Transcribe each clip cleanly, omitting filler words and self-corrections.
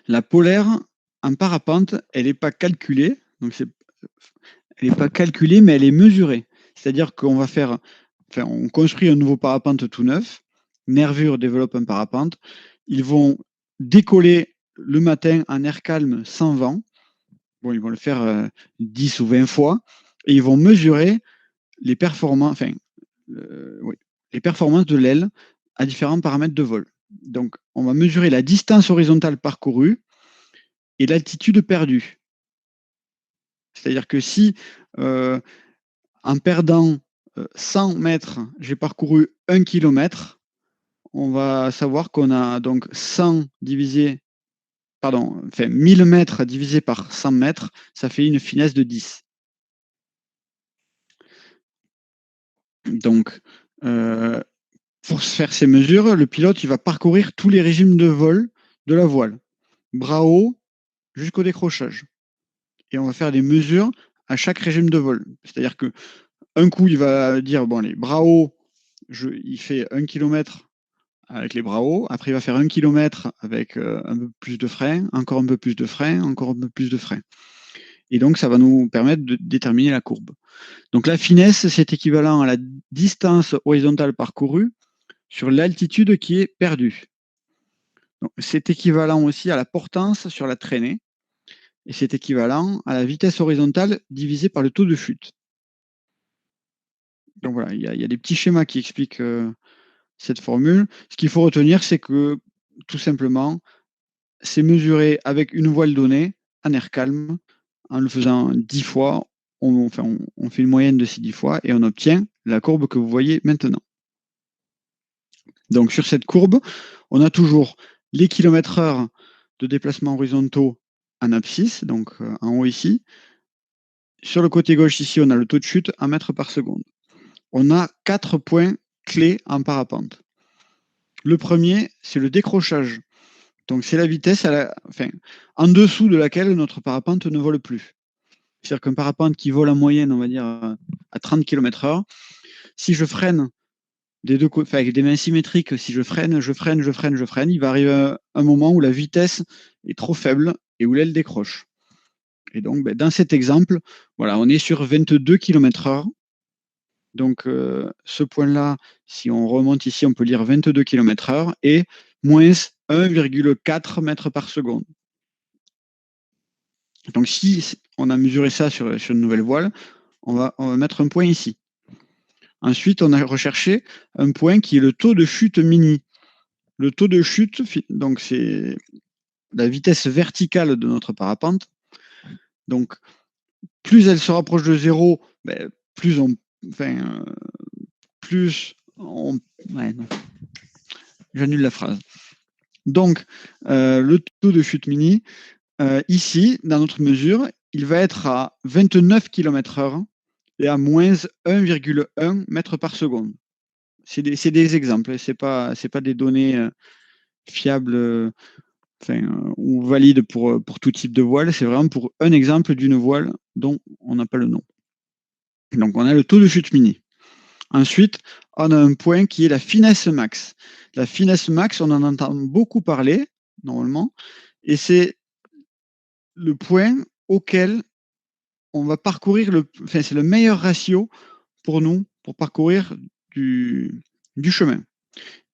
La polaire, en parapente, elle n'est pas calculée. Donc elle n'est pas calculée, mais elle est mesurée. C'est-à-dire qu'on va faire, enfin, on construit un nouveau parapente tout neuf. Nervure développe un parapente. Ils vont décoller le matin en air calme sans vent. Bon, ils vont le faire 10 ou 20 fois. Et ils vont mesurer les performances, enfin, oui, les performances de l'aile à différents paramètres de vol. Donc, on va mesurer la distance horizontale parcourue et l'altitude perdue. C'est-à-dire que si, en perdant 100 mètres, j'ai parcouru 1 km, on va savoir qu'on a donc 100 divisé, pardon, enfin 1000 mètres divisé par 100 mètres, ça fait une finesse de 10. Donc, pour faire ces mesures, le pilote il va parcourir tous les régimes de vol de la voile, bras haut jusqu'au décrochage. Et on va faire des mesures à chaque régime de vol. C'est-à-dire que un coup, il va dire bon, les bras hauts, il fait 1 km avec les bras hauts. Après, il va faire 1 km avec un peu plus de frein, encore un peu plus de frein, encore un peu plus de frein. Et donc, ça va nous permettre de déterminer la courbe. Donc, la finesse, c'est équivalent à la distance horizontale parcourue sur l'altitude qui est perdue. C'est équivalent aussi à la portance sur la traînée. Et c'est équivalent à la vitesse horizontale divisée par le taux de chute. Donc voilà, il y a des petits schémas qui expliquent cette formule. Ce qu'il faut retenir, c'est que tout simplement, c'est mesuré avec une voile donnée en air calme. En le faisant 10 fois, on fait une moyenne de ces 10 fois et on obtient la courbe que vous voyez maintenant. Donc sur cette courbe, on a toujours les km/h de déplacement horizontaux en abscisse, donc en haut ici. Sur le côté gauche ici, on a le taux de chute en mètres par seconde. On a 4 points clés en parapente. Le premier, c'est le décrochage. Donc c'est la vitesse en dessous de laquelle notre parapente ne vole plus. C'est-à-dire qu'un parapente qui vole en moyenne, on va dire, à 30 km/h, si je freine des deux côtés, avec des mains symétriques, si je freine, il va arriver un moment où la vitesse est trop faible et où l'aile décroche. Et donc, dans cet exemple, voilà, on est sur 22 km/h. Donc, ce point-là, si on remonte ici, on peut lire 22 km/h et moins 1,4 mètres par seconde. Donc, si on a mesuré ça sur une nouvelle voile, on va mettre un point ici. Ensuite, on a recherché un point qui est le taux de chute mini. Le taux de chute, donc c'est la vitesse verticale de notre parapente. Donc, plus elle se rapproche de zéro, plus on, ouais, non, j'annule la phrase. Donc, le taux de chute mini, ici, dans notre mesure, il va être à 29 km/h et à moins 1,1 mètre par seconde. C'est des exemples, c'est pas des données fiables ou valides pour tout type de voile. C'est vraiment pour un exemple d'une voile dont on n'a pas le nom. Donc, on a le taux de chute mini. Ensuite, on a un point qui est la finesse max. La finesse max, on en entend beaucoup parler, normalement, et c'est le point auquel on va parcourir c'est le meilleur ratio pour nous pour parcourir du chemin.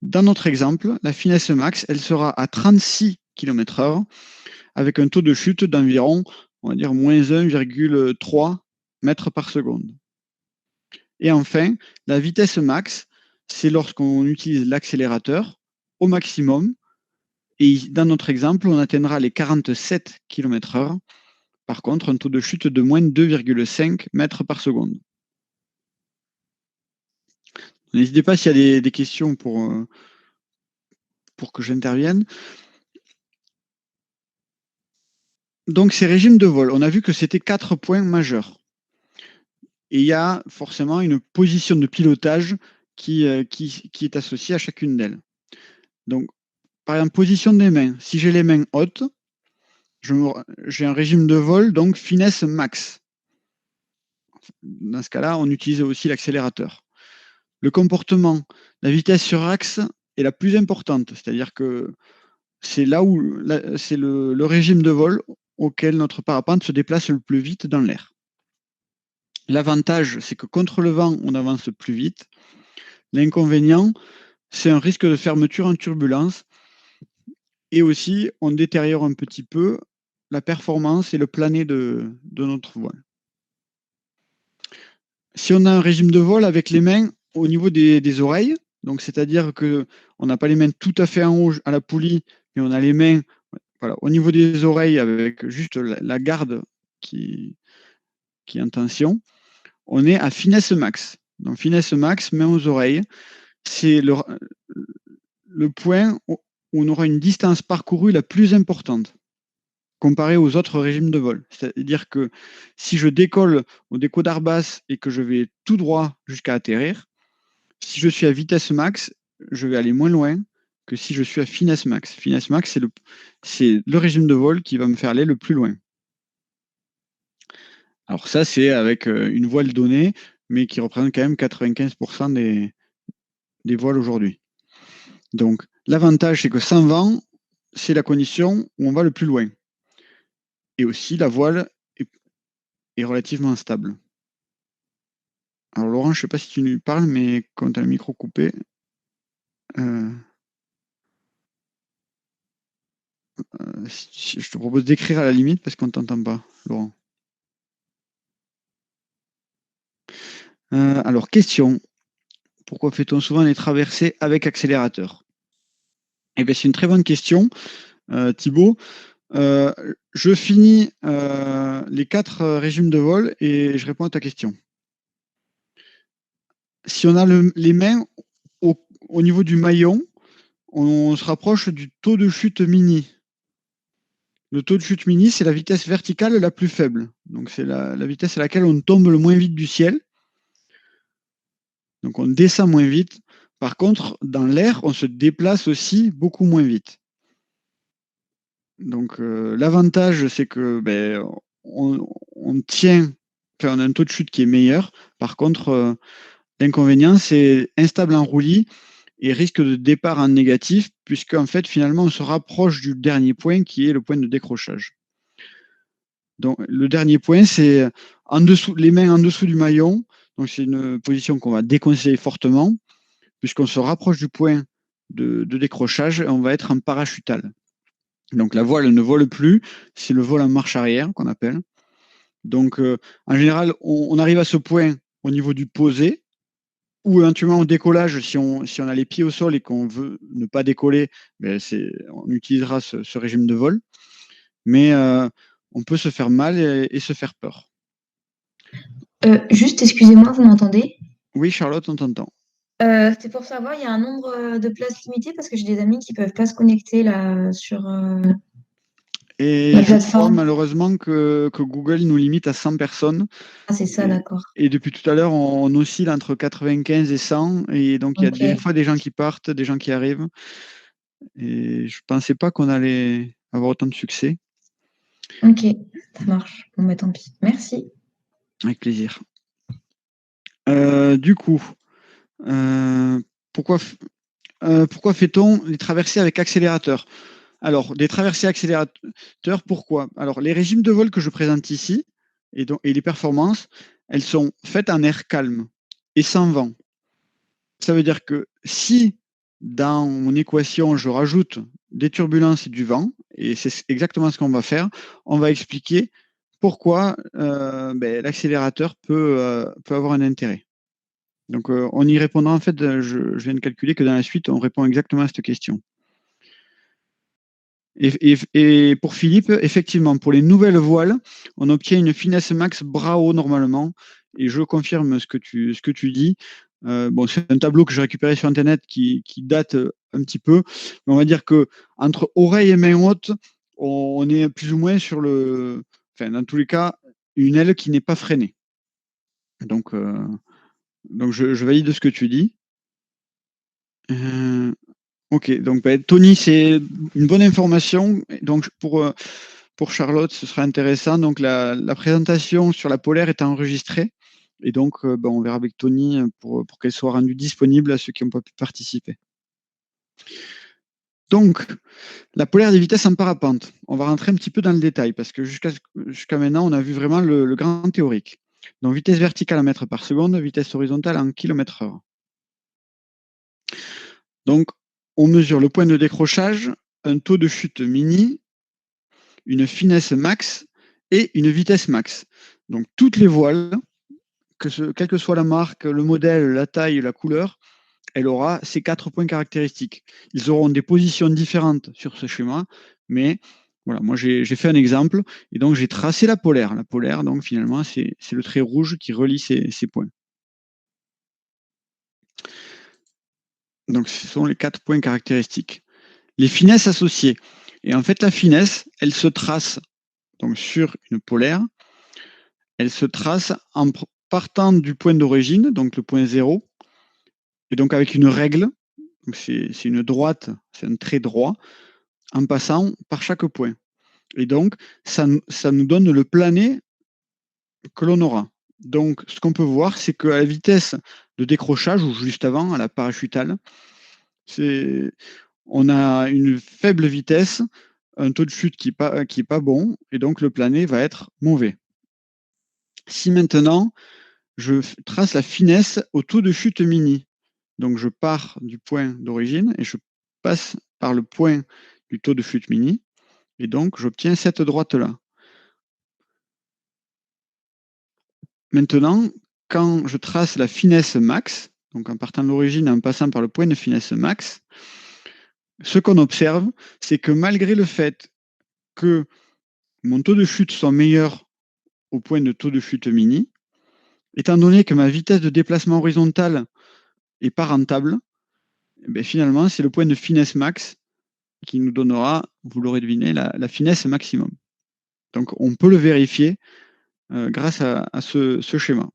Dans notre exemple, la finesse max, elle sera à 36 km/h avec un taux de chute d'environ, on va dire, moins 1,3 mètres par seconde. Et enfin, la vitesse max, c'est lorsqu'on utilise l'accélérateur au maximum. Et dans notre exemple, on atteindra les 47 km/h. Par contre, un taux de chute de moins 2,5 mètres par seconde. N'hésitez pas s'il y a des questions pour que j'intervienne. Donc, ces régimes de vol, on a vu que c'était 4 points majeurs. Et il y a forcément une position de pilotage qui est associée à chacune d'elles. Donc, par exemple, position des mains. Si j'ai les mains hautes, j'ai un régime de vol, donc finesse max. Dans ce cas-là, on utilise aussi l'accélérateur. Le comportement, la vitesse sur axe est la plus importante, c'est-à-dire que c'est là où c'est le régime de vol auquel notre parapente se déplace le plus vite dans l'air. L'avantage, c'est que contre le vent, on avance plus vite. L'inconvénient, c'est un risque de fermeture en turbulence. Et aussi, on détériore un petit peu la performance et le plané de notre vol. Si on a un régime de vol avec les mains au niveau des oreilles, donc c'est-à-dire qu'on n'a pas les mains tout à fait en haut à la poulie, mais on a les mains au niveau des oreilles avec juste la garde qui est en tension, on est à finesse max. Donc finesse max, main aux oreilles, c'est le point où on aura une distance parcourue la plus importante comparé aux autres régimes de vol. C'est-à-dire que si je décolle au décollage basse et que je vais tout droit jusqu'à atterrir, si je suis à vitesse max, je vais aller moins loin que si je suis à finesse max. Finesse max, c'est le régime de vol qui va me faire aller le plus loin. Alors ça, c'est avec une voile donnée, mais qui représente quand même 95% des voiles aujourd'hui. Donc l'avantage, c'est que sans vent, c'est la condition où on va le plus loin. Et aussi, la voile est relativement stable. Alors Laurent, je ne sais pas si tu nous parles, mais quand tu as le micro coupé, je te propose d'écrire à la limite parce qu'on ne t'entend pas, Laurent. Alors, question. Pourquoi fait-on souvent les traversées avec accélérateur? Eh bien, c'est une très bonne question, Thibaut. Je finis les 4 régimes de vol et je réponds à ta question. Si on a les mains au niveau du maillon, on se rapproche du taux de chute mini. Le taux de chute mini, c'est la vitesse verticale la plus faible. Donc, c'est la vitesse à laquelle on tombe le moins vite du ciel. Donc, on descend moins vite. Par contre, dans l'air, on se déplace aussi beaucoup moins vite. Donc, l'avantage, c'est que on tient, enfin, on a un taux de chute qui est meilleur. Par contre, l'inconvénient, c'est instable en roulis et risque de départ en négatif, puisqu'en fait, finalement, on se rapproche du dernier point qui est le point de décrochage. Donc, le dernier point, c'est en dessous, les mains en dessous du maillon. Donc, c'est une position qu'on va déconseiller fortement, puisqu'on se rapproche du point de décrochage et on va être en parachutal. Donc, la voile ne vole plus, c'est le vol en marche arrière qu'on appelle. Donc, en général, on arrive à ce point au niveau du posé, ou éventuellement au décollage, si on a les pieds au sol et qu'on veut ne pas décoller, on utilisera ce régime de vol. Mais on peut se faire mal et se faire peur. Juste, excusez-moi, vous m'entendez? Oui, Charlotte, on t'entend. C'est pour savoir, il y a un nombre de places limitées parce que j'ai des amis qui ne peuvent pas se connecter là sur Et la je crois plateforme. malheureusement que Google nous limite à 100 personnes. Ah, c'est ça, d'accord. Et depuis tout à l'heure, on oscille entre 95 et 100. Et donc, il y a des Ok, fois des gens qui partent, des gens qui arrivent. Et je ne pensais pas qu'on allait avoir autant de succès. ok, ça marche. Bon, bah tant pis. Merci. Avec plaisir. Du coup, pourquoi fait-on les traversées avec accélérateur? Alors, des traversées accélérateurs, pourquoi? Alors, les régimes de vol que je présente ici et les performances, elles sont faites en air calme et sans vent. Ça veut dire que si dans mon équation, je rajoute des turbulences et du vent, et c'est exactement ce qu'on va faire, on va expliquer pourquoi l'accélérateur peut avoir un intérêt. Donc, on y répondra, en fait, je viens de calculer que dans la suite, on répond exactement à cette question. Et pour Philippe, effectivement, pour les nouvelles voiles, on obtient une finesse max bras haut normalement. Et je confirme ce que tu dis. Bon, c'est un tableau que j'ai récupéré sur Internet qui date un petit peu. Mais on va dire que entre oreille et main haute, on est plus ou moins sur enfin, dans tous les cas, une aile qui n'est pas freinée. Donc je valide ce que tu dis. Ok, donc Tony, c'est une bonne information. Donc pour Charlotte, ce sera intéressant. Donc la présentation sur la polaire est enregistrée. Et donc on verra avec Tony pour qu'elle soit rendue disponible à ceux qui n'ont pas pu participer. Donc, la polaire des vitesses en parapente. On va rentrer un petit peu dans le détail parce que jusqu'à maintenant, on a vu vraiment le grand théorique. Donc, vitesse verticale en mètres par seconde, vitesse horizontale en kilomètres/heure. Donc, on mesure le point de décrochage, un taux de chute mini, une finesse max et une vitesse max. Donc, toutes les voiles, quelle que soit la marque, le modèle, la taille, la couleur, elle aura ces 4 points caractéristiques. Ils auront des positions différentes sur ce schéma, mais voilà, moi j'ai fait un exemple et donc j'ai tracé la polaire. La polaire, donc finalement, c'est le trait rouge qui relie ces points. Donc ce sont les 4 points caractéristiques. Les finesses associées. Et en fait, la finesse, elle se trace donc sur une polaire, elle se trace en partant du point d'origine, donc le point 0, et donc avec une règle, c'est une droite, c'est un trait droit, en passant par chaque point. Et donc, ça nous donne le plané que l'on aura. Donc, ce qu'on peut voir, c'est qu'à la vitesse de décrochage, ou juste avant, à la parachutale, on a une faible vitesse, un taux de chute qui n'est pas bon, et donc le plané va être mauvais. Si maintenant, je trace la finesse au taux de chute mini, donc je pars du point d'origine et je passe par le point du taux de chute mini, et donc j'obtiens cette droite-là. Maintenant, quand je trace la finesse max, donc en partant de l'origine et en passant par le point de finesse max, ce qu'on observe, c'est que malgré le fait que mon taux de chute soit meilleur au point de taux de chute mini, étant donné que ma vitesse de déplacement horizontale n'est pas rentable, finalement, c'est le point de finesse max qui nous donnera, vous l'aurez deviné, la finesse maximum. Donc, on peut le vérifier grâce à ce schéma.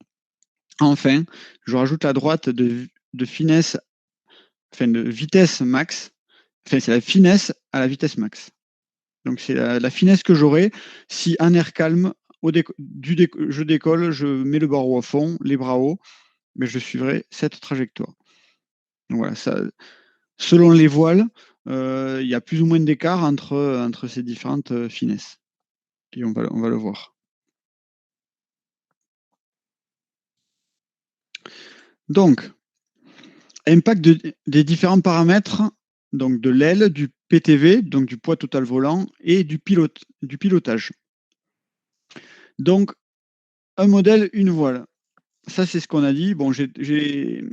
Enfin, je rajoute la droite de finesse, enfin de vitesse max. Enfin, c'est la finesse à la vitesse max. Donc, c'est la finesse que j'aurai si en air calme, je décolle, je mets le barreau à fond, les bras hauts, mais je suivrai cette trajectoire. Donc, voilà, selon les voiles, il y a plus ou moins d'écart entre ces différentes finesses. Et on va le voir. Donc, impact des différents paramètres, donc de l'aile, du PTV, donc du poids total volant, et du pilotage. Donc, un modèle, une voile. Ça, c'est ce qu'on a dit. Bon, j'ai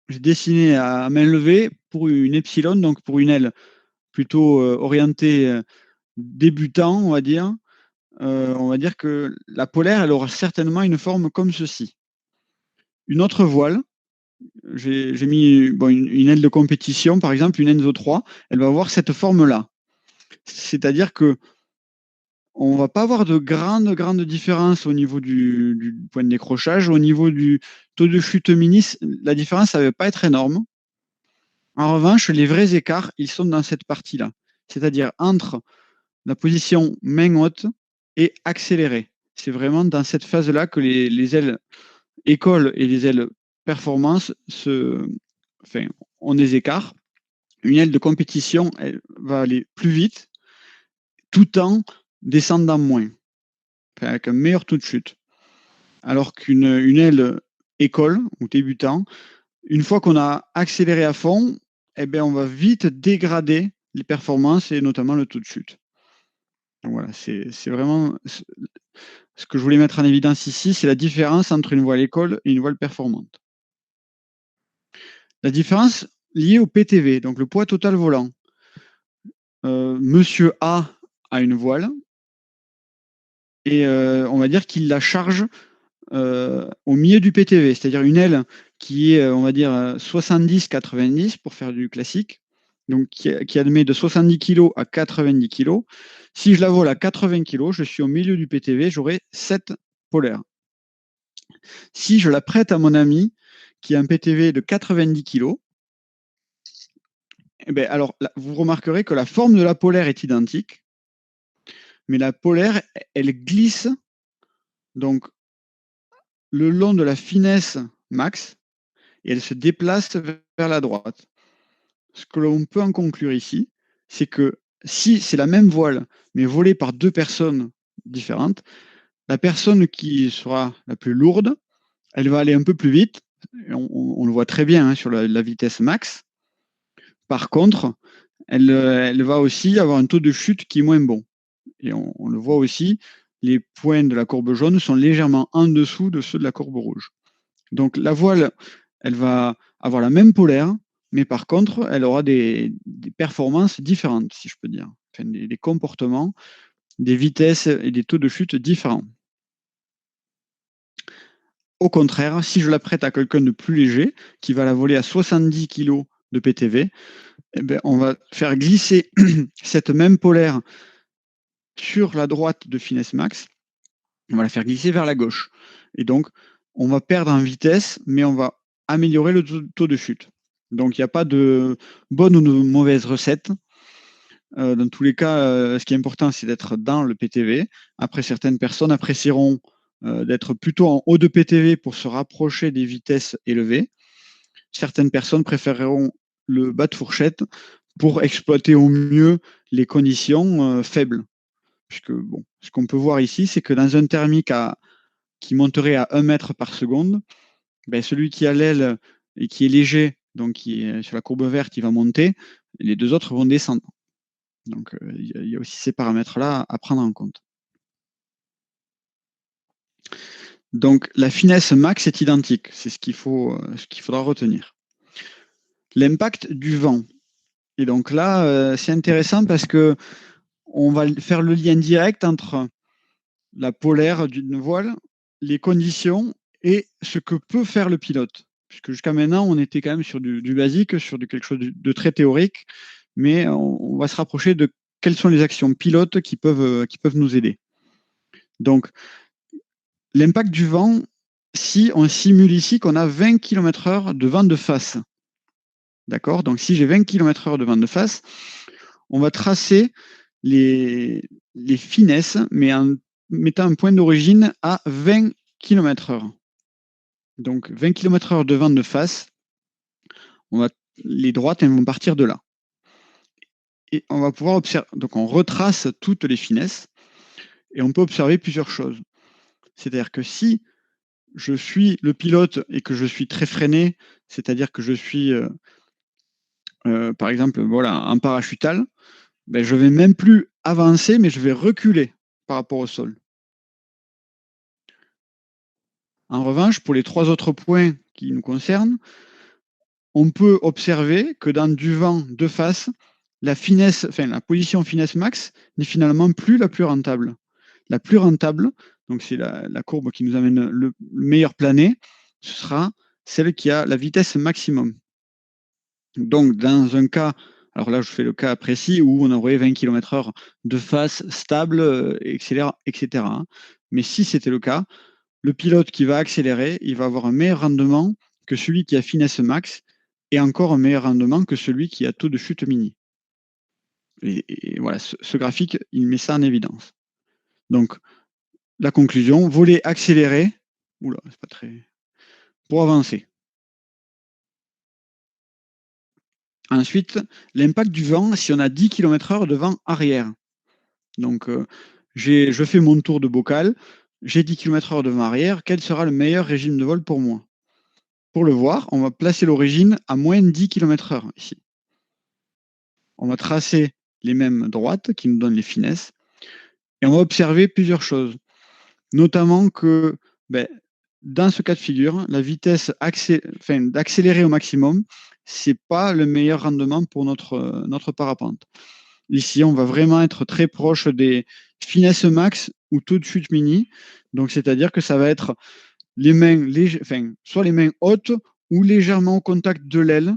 dessiné à main levée pour une epsilon, donc pour une aile plutôt orientée débutant, on va dire. On va dire que la polaire, elle aura certainement une forme comme ceci. Une autre voile, j'ai mis une aile de compétition, par exemple, une Enzo 3, elle va avoir cette forme-là. C'est-à-dire que on va pas avoir de grandes différences au niveau du point de décrochage. Au niveau du taux de chute mini, la différence, ça ne va pas être énorme. En revanche, les vrais écarts, ils sont dans cette partie-là. C'est-à-dire entre la position main haute et accélérée. C'est vraiment dans cette phase-là que les ailes école et les ailes performance ont des écarts. Une aile de compétition, elle va aller plus vite tout en descendant moins, avec un meilleur taux de chute. Alors qu'une aile école ou débutant, une fois qu'on a accéléré à fond, on va vite dégrader les performances et notamment le taux de chute. Donc voilà, c'est vraiment ce que je voulais mettre en évidence ici, c'est la différence entre une voile école et une voile performante. La différence liée au PTV, donc le poids total volant. Monsieur A a une voile et on va dire qu'il la charge au milieu du PTV, c'est-à-dire une aile qui est, on va dire, 70-90 pour faire du classique, donc qui admet de 70 kg à 90 kg. Si je la vole à 80 kg, je suis au milieu du PTV, j'aurai 7 polaires. Si je la prête à mon ami qui a un PTV de 90 kg, alors là, vous remarquerez que la forme de la polaire est identique, mais la polaire, elle glisse donc le long de la finesse max et elle se déplace vers la droite. Ce que l'on peut en conclure ici, c'est que si c'est la même voile, mais volée par deux personnes différentes, la personne qui sera la plus lourde, elle va aller un peu plus vite. On le voit très bien hein, sur la vitesse max. Par contre, elle va aussi avoir un taux de chute qui est moins bon. Et on le voit aussi, les points de la courbe jaune sont légèrement en dessous de ceux de la courbe rouge. Donc la voile, elle va avoir la même polaire, mais par contre, elle aura des performances différentes, si je peux dire. Enfin, des comportements, des vitesses et des taux de chute différents. Au contraire, si je la prête à quelqu'un de plus léger, qui va la voler à 70 kg de PTV, eh bien, on va faire glisser cette même polaire sur la droite de finesse max, on va la faire glisser vers la gauche. Et donc, on va perdre en vitesse, mais on va améliorer le taux de chute. Donc, il n'y a pas de bonne ou de mauvaise recette. Dans tous les cas, ce qui est important, c'est d'être dans le PTV. Après, certaines personnes apprécieront d'être plutôt en haut de PTV pour se rapprocher des vitesses élevées. Certaines personnes préféreront le bas de fourchette pour exploiter au mieux les conditions faibles. Puisque, bon, ce qu'on peut voir ici, c'est que dans un thermique qui monterait à 1 mètre par seconde, ben, celui qui a l'aile et qui est léger, donc qui est sur la courbe verte, il va monter, et les deux autres vont descendre. Donc, il y a aussi ces paramètres-là à prendre en compte. Donc, la finesse max est identique. C'est ce qu'il faudra retenir. L'impact du vent. Et donc là, c'est intéressant parce que on va faire le lien direct entre la polaire d'une voile, les conditions et ce que peut faire le pilote. Puisque jusqu'à maintenant, on était quand même sur du basique, sur quelque chose de très théorique, mais on va se rapprocher de quelles sont les actions pilotes qui peuvent nous aider. Donc, l'impact du vent, si on simule ici qu'on a 20 km/h de vent de face. D'accord? Donc, si j'ai 20 km/h de vent de face, on va tracer les finesses, mais en mettant un point d'origine à 20 km/h. Donc 20 km/h de vent de face, les droites elles vont partir de là. Et on va pouvoir observer, donc on retrace toutes les finesses et on peut observer plusieurs choses. C'est-à-dire que si je suis le pilote et que je suis très freiné, c'est-à-dire que je suis par exemple voilà, en parachutal, ben, je vais même plus avancer, mais je vais reculer par rapport au sol. En revanche, pour les trois autres points qui nous concernent, on peut observer que dans du vent de face, la position finesse max n'est finalement plus la plus rentable. La plus rentable, donc c'est la courbe qui nous amène le meilleur plané, ce sera celle qui a la vitesse maximum. Donc dans un cas, alors là je fais le cas précis où on aurait 20 km/h de face stable, etc. Mais si c'était le cas, le pilote qui va accélérer, il va avoir un meilleur rendement que celui qui a finesse max et encore un meilleur rendement que celui qui a taux de chute mini. Et voilà, ce graphique, il met ça en évidence. Donc, la conclusion, voler accéléré, oula, c'est pas très, pour avancer. Ensuite, l'impact du vent si on a 10 km/h de vent arrière. Donc, je fais mon tour de bocal, j'ai 10 km/h de vent arrière, quel sera le meilleur régime de vol pour moi? Pour le voir, on va placer l'origine à moins 10 km/h ici. On va tracer les mêmes droites qui nous donnent les finesses et on va observer plusieurs choses. Notamment que ben, dans ce cas de figure, la vitesse d'accélérer au maximum, c'est pas le meilleur rendement pour notre parapente. Ici, on va vraiment être très proche des finesses max ou taux de chute mini. Donc, c'est-à-dire que ça va être les mains soit les mains hautes ou légèrement au contact de l'aile,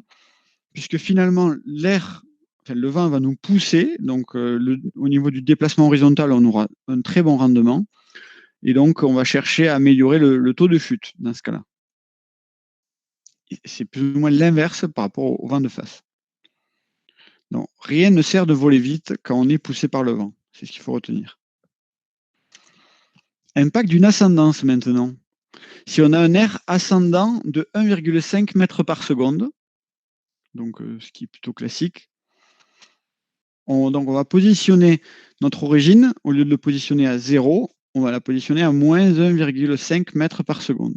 puisque finalement, le vent va nous pousser. Donc, au niveau du déplacement horizontal, on aura un très bon rendement. Et donc, on va chercher à améliorer le taux de chute dans ce cas-là. C'est plus ou moins l'inverse par rapport au vent de face. Donc, rien ne sert de voler vite quand on est poussé par le vent. C'est ce qu'il faut retenir. Impact d'une ascendance maintenant. Si on a un air ascendant de 1,5 mètres par seconde, donc ce qui est plutôt classique, Donc, on va positionner notre origine, au lieu de le positionner à 0, on va la positionner à moins 1,5 mètres par seconde.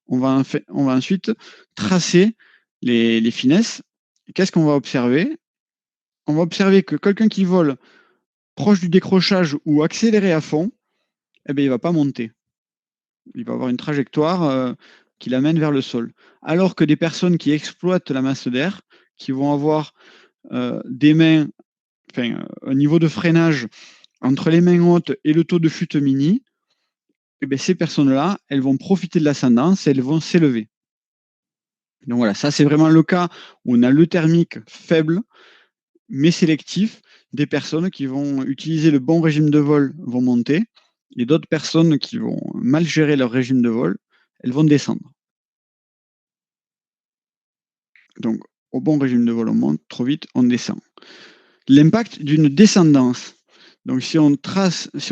On va ensuite tracer les finesses. Qu'est-ce qu'on va observer? On va observer que quelqu'un qui vole proche du décrochage ou accéléré à fond, eh bien, il ne va pas monter. Il va avoir une trajectoire qui l'amène vers le sol. Alors que des personnes qui exploitent la masse d'air, qui vont avoir des mains, un niveau de freinage entre les mains hautes et le taux de chute mini, eh bien, ces personnes-là, elles vont profiter de l'ascendance et elles vont s'élever. Donc voilà, ça c'est vraiment le cas où on a le thermique faible, mais sélectif, des personnes qui vont utiliser le bon régime de vol vont monter, et d'autres personnes qui vont mal gérer leur régime de vol, elles vont descendre. Donc, au bon régime de vol, on monte, trop vite, on descend. L'impact d'une descendance. Donc, si on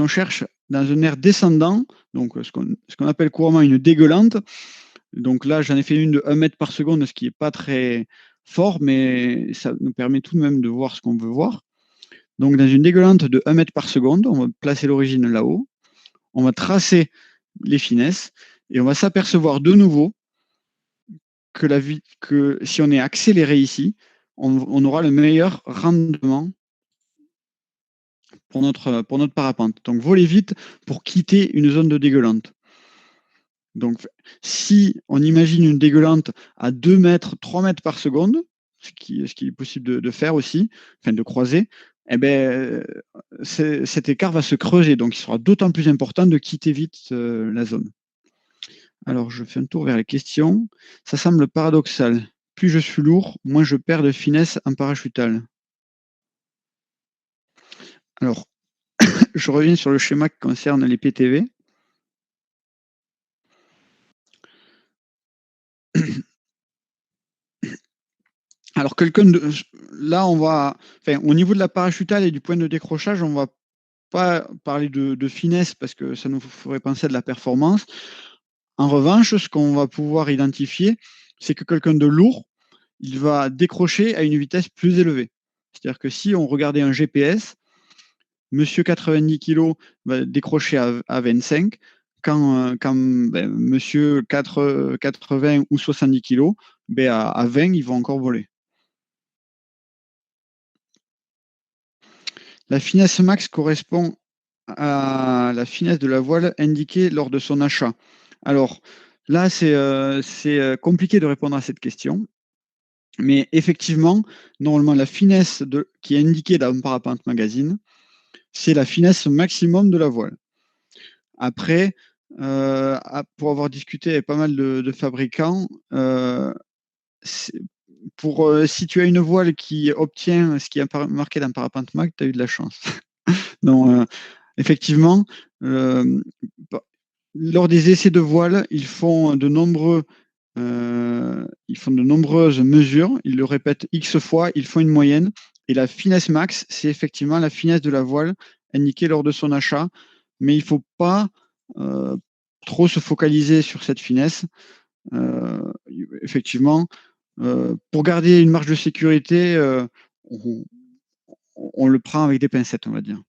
cherche dans un air descendant, donc ce qu'on appelle couramment une dégueulante, donc là, j'en ai fait une de 1 mètre par seconde, ce qui n'est pas très fort, mais ça nous permet tout de même de voir ce qu'on veut voir. Donc, dans une dégueulante de 1 mètre par seconde, on va placer l'origine là-haut, on va tracer les finesses, et on va s'apercevoir de nouveau que si on est accéléré ici, on aura le meilleur rendement pour notre parapente. Donc, voler vite pour quitter une zone de dégueulante. Donc, si on imagine une dégueulante à 2 mètres, 3 mètres par seconde, ce qui est possible de faire aussi, enfin de croiser, eh ben, cet écart va se creuser. Donc, il sera d'autant plus important de quitter vite la zone. Alors, je fais un tour vers les questions. Ça semble paradoxal. Plus je suis lourd, moins je perds de finesse en parachutal. Alors, je reviens sur le schéma qui concerne les PTV. Alors, là, au niveau de la parachutale et du point de décrochage, on va pas parler de finesse parce que ça nous ferait penser à de la performance. En revanche, ce qu'on va pouvoir identifier, c'est que quelqu'un de lourd, il va décrocher à une vitesse plus élevée. C'est-à-dire que si on regardait un GPS, monsieur 90 kg va décrocher à 25, quand monsieur 80 ou 70 kg, à 20, ils vont encore voler. La finesse max correspond à la finesse de la voile indiquée lors de son achat. Alors là, c'est compliqué de répondre à cette question. Mais effectivement, normalement, la finesse qui est indiquée dans le Parapente Magazine, c'est la finesse maximum de la voile. Après, pour avoir discuté avec pas mal de fabricants, si tu as une voile qui obtient ce qui est marqué dans Parapente Mag, tu as eu de la chance. Donc, effectivement, lors des essais de voile, ils font de nombreuses mesures, ils le répètent X fois, ils font une moyenne, et la finesse max, c'est effectivement la finesse de la voile indiquée lors de son achat, mais il ne faut pas trop se focaliser sur cette finesse. Effectivement, pour garder une marge de sécurité, on le prend avec des pincettes, on va dire.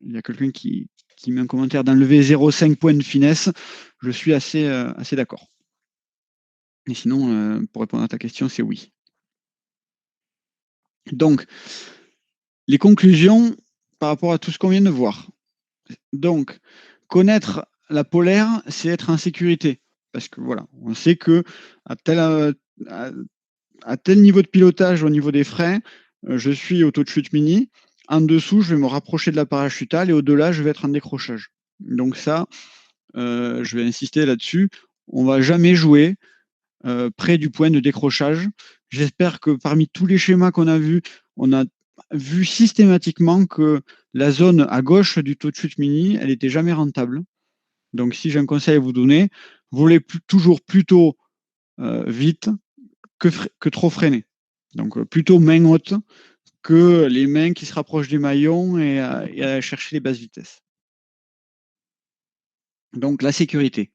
Il y a quelqu'un qui met un commentaire d'enlever 0,5 points de finesse. Je suis assez d'accord. Et sinon, pour répondre à ta question, c'est oui. Donc, les conclusions par rapport à tout ce qu'on vient de voir. Donc, connaître la polaire, c'est être en sécurité. Parce que voilà, on sait que à tel niveau de pilotage au niveau des freins, je suis au taux de chute mini. En dessous, je vais me rapprocher de la parachutale et au-delà, je vais être en décrochage. Donc ça, je vais insister là-dessus. On ne va jamais jouer près du point de décrochage. J'espère que parmi tous les schémas qu'on a vus, on a vu systématiquement que la zone à gauche du taux de chute mini, elle n'était jamais rentable. Donc, si j'ai un conseil à vous donner, volez toujours plutôt vite que trop freiner. Donc, plutôt main haute que les mains qui se rapprochent du maillon et à chercher les basses vitesses. Donc, la sécurité.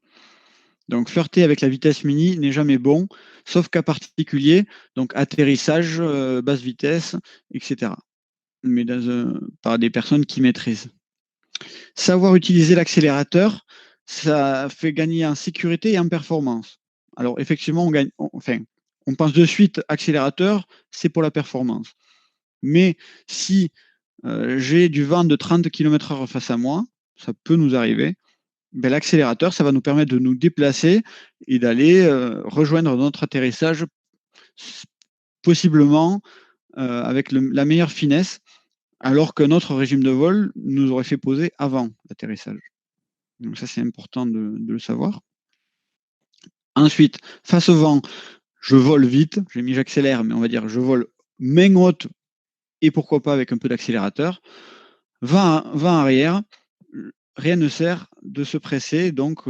Donc, flirter avec la vitesse mini n'est jamais bon, sauf cas particulier, donc atterrissage, basse vitesse, etc. mais par des personnes qui maîtrisent. Savoir utiliser l'accélérateur, ça fait gagner en sécurité et en performance. Alors, effectivement, on pense de suite accélérateur, c'est pour la performance. Mais si j'ai du vent de 30 km/h face à moi, ça peut nous arriver, ben, l'accélérateur, ça va nous permettre de nous déplacer et d'aller rejoindre notre atterrissage, possiblement avec la meilleure finesse, alors que notre régime de vol nous aurait fait poser avant l'atterrissage. Donc ça, c'est important de le savoir. Ensuite, face au vent, je vole vite. J'ai mis j'accélère, mais on va dire je vole main haute et pourquoi pas avec un peu d'accélérateur. Vent arrière, rien ne sert de se presser, donc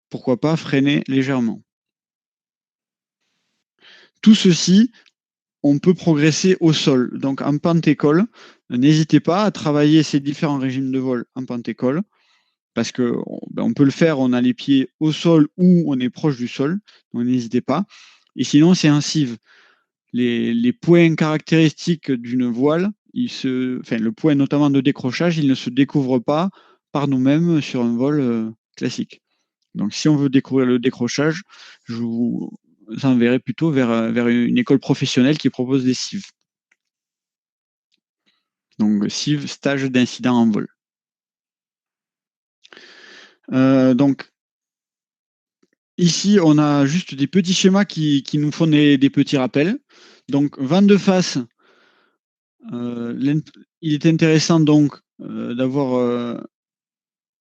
pourquoi pas freiner légèrement. Tout ceci, on peut progresser au sol. Donc en pente-école, n'hésitez pas à travailler ces différents régimes de vol en pente-école, parce qu'on peut le faire, on a les pieds au sol ou on est proche du sol, donc n'hésitez pas. Et sinon, c'est un sieve. Les points caractéristiques d'une voile, le point notamment de décrochage, il ne se découvre pas par nous-mêmes sur un vol classique. Donc si on veut découvrir le décrochage, je vous enverrai plutôt vers une école professionnelle qui propose des CIV. Donc CIV, stage d'incident en vol. Donc ici, on a juste des petits schémas qui nous font des petits rappels. Donc vent de face, il est intéressant donc d'avoir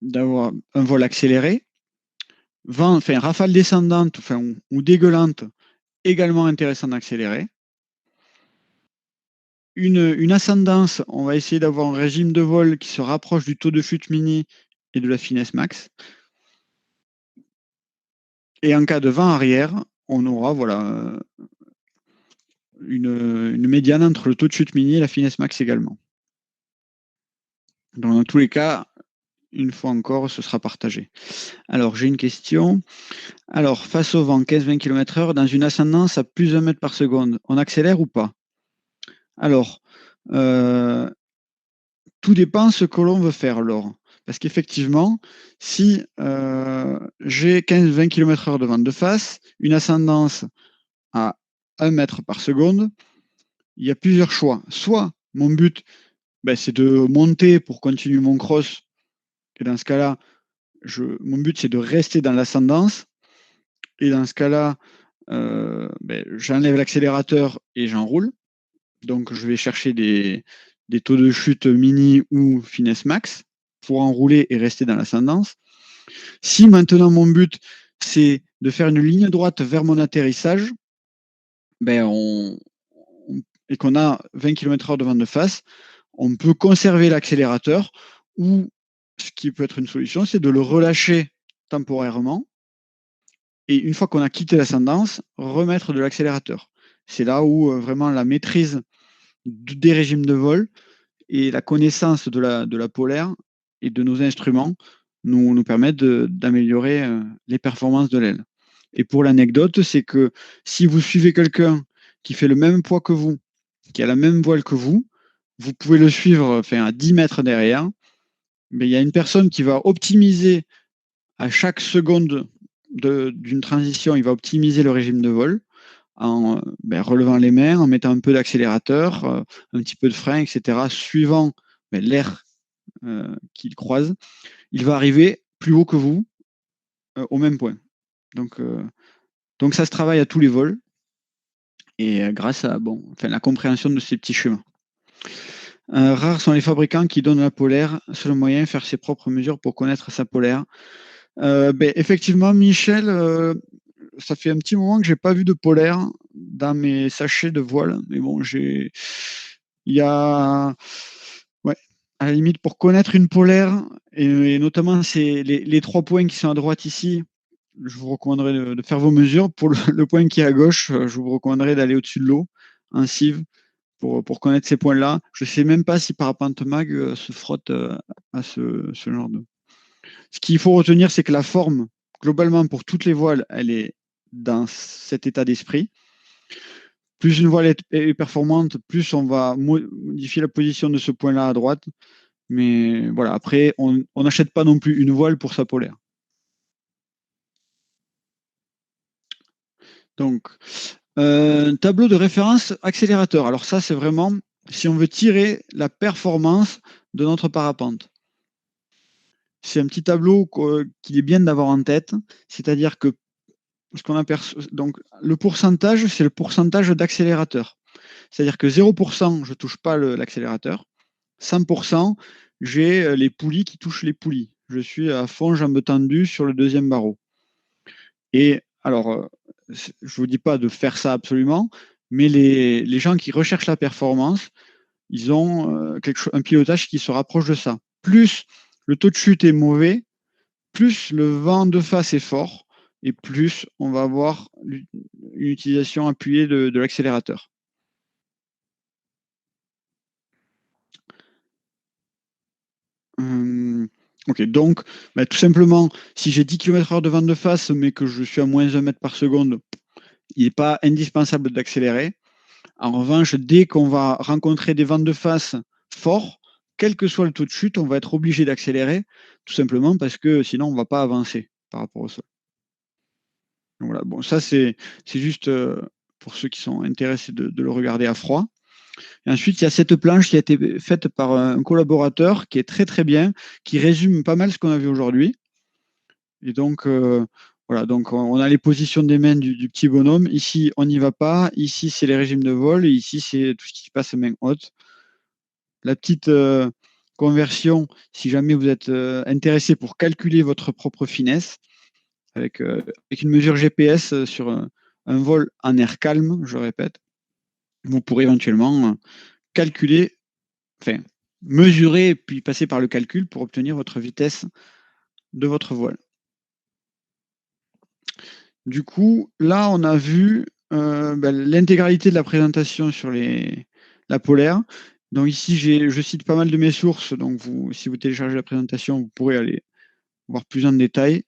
un vol accéléré. Rafale descendante ou dégueulante, également intéressant d'accélérer. Une ascendance, on va essayer d'avoir un régime de vol qui se rapproche du taux de chute mini et de la finesse max. Et en cas de vent arrière, on aura une médiane entre le taux de chute mini et la finesse max également. Donc dans tous les cas, une fois encore, ce sera partagé. Alors j'ai une question. Alors face au vent, 15-20 km/h, dans une ascendance à plus de 1 mètre par seconde, on accélère ou pas? Alors, tout dépend ce que l'on veut faire, Laure. Parce qu'effectivement, si j'ai 15-20 km/h de vent de face, une ascendance à 1 mètre par seconde, il y a plusieurs choix. Soit mon but, c'est de monter pour continuer mon cross. Et dans ce cas-là, mon but, c'est de rester dans l'ascendance. Et dans ce cas-là, j'enlève l'accélérateur et j'enroule. Donc, je vais chercher des taux de chute mini ou finesse max pour enrouler et rester dans l'ascendance. Si maintenant mon but, c'est de faire une ligne droite vers mon atterrissage, et qu'on a 20 km/h de vent de face, on peut conserver l'accélérateur ou ce qui peut être une solution, c'est de le relâcher temporairement et une fois qu'on a quitté l'ascendance, remettre de l'accélérateur. C'est là où vraiment la maîtrise des régimes de vol et la connaissance de la polaire et de nos instruments nous permettent d'améliorer les performances de l'aile. Et pour l'anecdote, c'est que si vous suivez quelqu'un qui fait le même poids que vous, qui a la même voile que vous pouvez le suivre à 10 mètres derrière, mais il y a une personne qui va optimiser à chaque seconde d'une transition, il va optimiser le régime de vol en relevant les mains, en mettant un peu d'accélérateur, un petit peu de frein, etc., suivant l'air qu'il croise, il va arriver plus haut que vous au même point. Donc ça se travaille à tous les vols et grâce à la compréhension de ces petits chemins. Rares sont les fabricants qui donnent la polaire. Seul moyen, faire ses propres mesures pour connaître sa polaire. Effectivement, Michel, ça fait un petit moment que j'ai pas vu de polaire dans mes sachets de voile, mais bon, il y a, à la limite, pour connaître une polaire, et notamment les 3 points qui sont à droite ici, je vous recommanderais de faire vos mesures. Pour le point qui est à gauche, je vous recommanderais d'aller au-dessus de l'eau, en sieve, pour connaître ces points-là. Je ne sais même pas si Parapente Mag se frotte à ce genre de... Ce qu'il faut retenir, c'est que la forme, globalement, pour toutes les voiles, elle est dans cet état d'esprit. plus une voile est performante, plus on va modifier la position de ce point-là à droite. Mais voilà, après, on n'achète pas non plus une voile pour sa polaire. Donc, tableau de référence accélérateur. Alors ça, c'est vraiment si on veut tirer la performance de notre parapente. C'est un petit tableau qu'il est bien d'avoir en tête, c'est-à-dire que ce qu'on aperçoit, donc le pourcentage, c'est le pourcentage d'accélérateur. C'est-à-dire que 0%, je ne touche pas l'accélérateur. 100%, j'ai les poulies qui touchent les poulies. Je suis à fond, jambes tendues sur le deuxième barreau. Et alors, je ne vous dis pas de faire ça absolument, mais les gens qui recherchent la performance, ils ont un pilotage qui se rapproche de ça. Plus le taux de chute est mauvais, plus le vent de face est fort, et plus on va avoir une utilisation appuyée de l'accélérateur. Ok, donc tout simplement, si j'ai 10 km/h de vent de face, mais que je suis à moins 1 mètre par seconde, il n'est pas indispensable d'accélérer. En revanche, dès qu'on va rencontrer des vents de face forts, quel que soit le taux de chute, on va être obligé d'accélérer, tout simplement parce que sinon on ne va pas avancer par rapport au sol. Donc voilà, bon, ça c'est juste pour ceux qui sont intéressés de le regarder à froid. Et ensuite, il y a cette planche qui a été faite par un collaborateur qui est très très bien, qui résume pas mal ce qu'on a vu aujourd'hui. Et donc, voilà, donc on a les positions des mains du petit bonhomme. Ici, on n'y va pas. Ici, c'est les régimes de vol. Et ici, c'est tout ce qui se passe main haute. La petite conversion, si jamais vous êtes intéressé pour calculer votre propre finesse, avec une mesure GPS sur un vol en air calme, je répète, vous pourrez éventuellement calculer, enfin, mesurer et puis passer par le calcul pour obtenir votre vitesse de votre voile. Du coup, là, on a vu l'intégralité de la présentation sur la polaire. Donc ici, je cite pas mal de mes sources. Donc si vous téléchargez la présentation, vous pourrez aller voir plus en détail.